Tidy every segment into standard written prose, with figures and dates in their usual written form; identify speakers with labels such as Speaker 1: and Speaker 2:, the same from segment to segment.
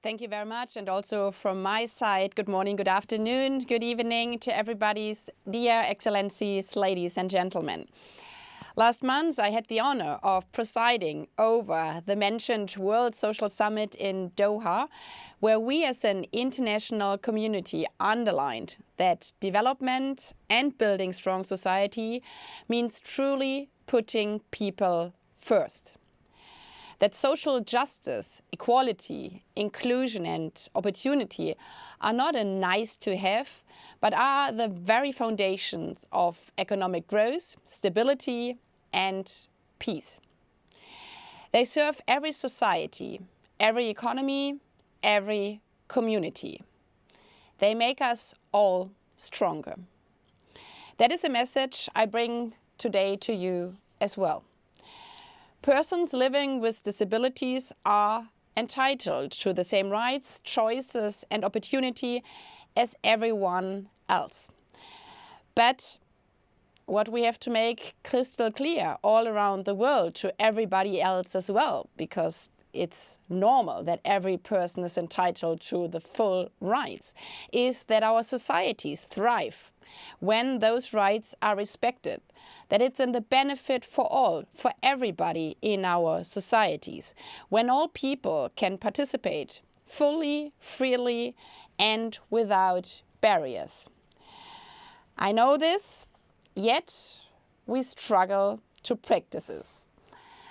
Speaker 1: Thank you very much. And also from my side, good morning, good afternoon, good evening to everybody's dear excellencies, ladies and gentlemen. Last month, I had the honor of presiding over the mentioned World Social Summit in Doha, where we as an international community underlined that development and building strong society means truly putting people first. That social justice, equality, inclusion and opportunity are not a nice to have, but are the very foundations of economic growth, stability and peace. They serve every society, every economy, every community. They make us all stronger. That is a message I bring today to you as well. Persons living with disabilities are entitled to the same rights, choices and opportunity as everyone else. But what we have to make crystal clear all around the world to everybody else as well, because it's normal that every person is entitled to the full rights, is that our societies thrive when those rights are respected, that it's in the benefit for all, for everybody in our societies, when all people can participate fully, freely and without barriers. I know this, yet we struggle to practice this.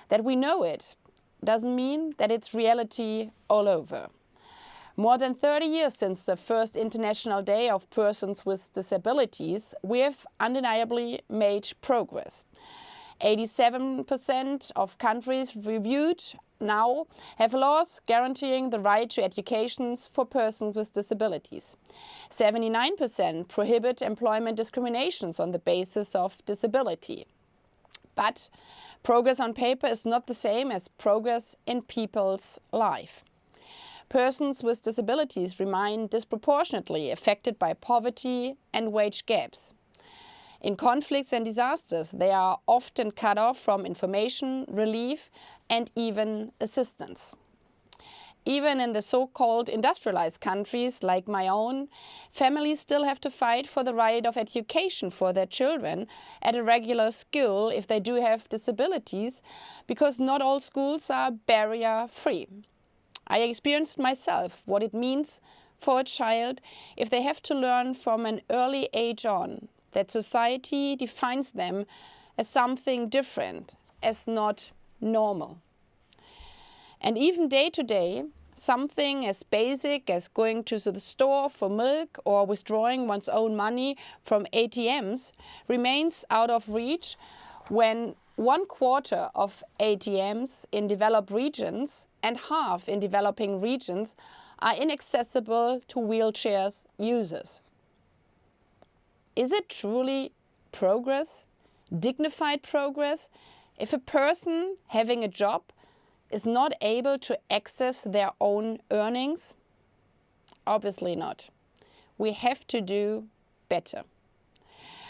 Speaker 1: That we know it doesn't mean that it's reality all over. More than 30 years since the first International Day of Persons with Disabilities, we have undeniably made progress. 87% of countries reviewed now have laws guaranteeing the right to education for persons with disabilities. 79% prohibit employment discriminations on the basis of disability. But progress on paper is not the same as progress in people's life. Persons with disabilities remain disproportionately affected by poverty and wage gaps. In conflicts and disasters, they are often cut off from information, relief, and even assistance. Even in the so-called industrialized countries like my own, families still have to fight for the right of education for their children at a regular school if they do have disabilities, because not all schools are barrier-free. I experienced myself what it means for a child if they have to learn from an early age on that society defines them as something different, as not normal. And even day to day, something as basic as going to the store for milk or withdrawing one's own money from ATMs remains out of reach when 1/4 of ATMs in developed regions and half in developing regions are inaccessible to wheelchairs users. Is it truly progress, dignified progress, if a person having a job is not able to access their own earnings? Obviously not. We have to do better.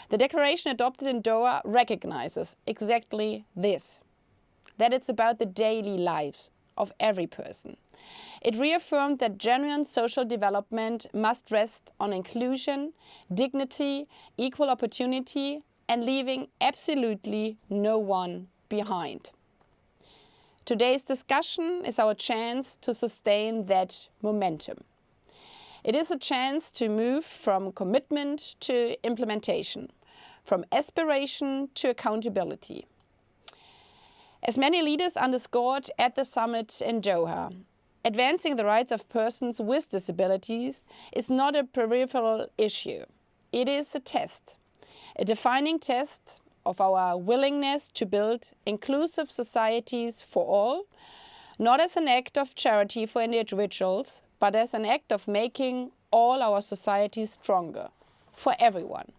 Speaker 1: The declaration adopted in Doha recognizes exactly this, that it's about the daily lives of every person. It reaffirmed that genuine social development must rest on inclusion, dignity, equal opportunity, and leaving absolutely no one behind. Today's discussion is our chance to sustain that momentum. It is a chance to move from commitment to implementation, from aspiration to accountability. As many leaders underscored at the summit in Doha, advancing the rights of persons with disabilities is not a peripheral issue. It is a test, a defining test of our willingness to build inclusive societies for all, not as an act of charity for individuals, but as an act of making all our societies stronger for everyone.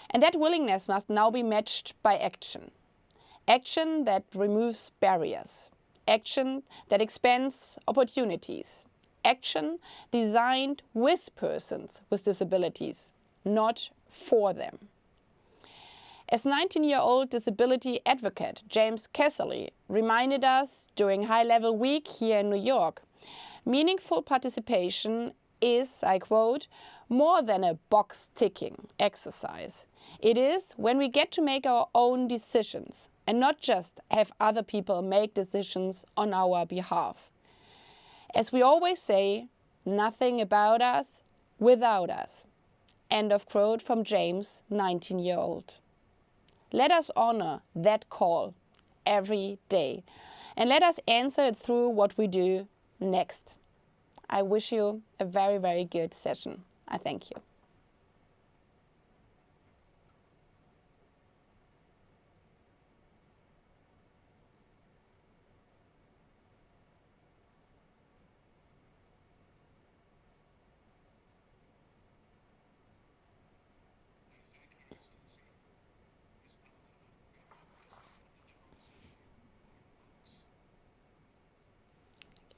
Speaker 1: And that willingness must now be matched by action. Action that removes barriers. Action that expands opportunities. Action designed with persons with disabilities, not for them. As 19-year-old disability advocate James Casserly reminded us during High Level Week here in New York, Meaningful participation is, I quote, more than a box-ticking exercise. It is when we get to make our own decisions and not just have other people make decisions on our behalf. As we always say, nothing about us without us. End of quote from James, 19-year-old. Let us honor that call every day and let us answer it through what we do next. I wish you a very, very good session. I thank you.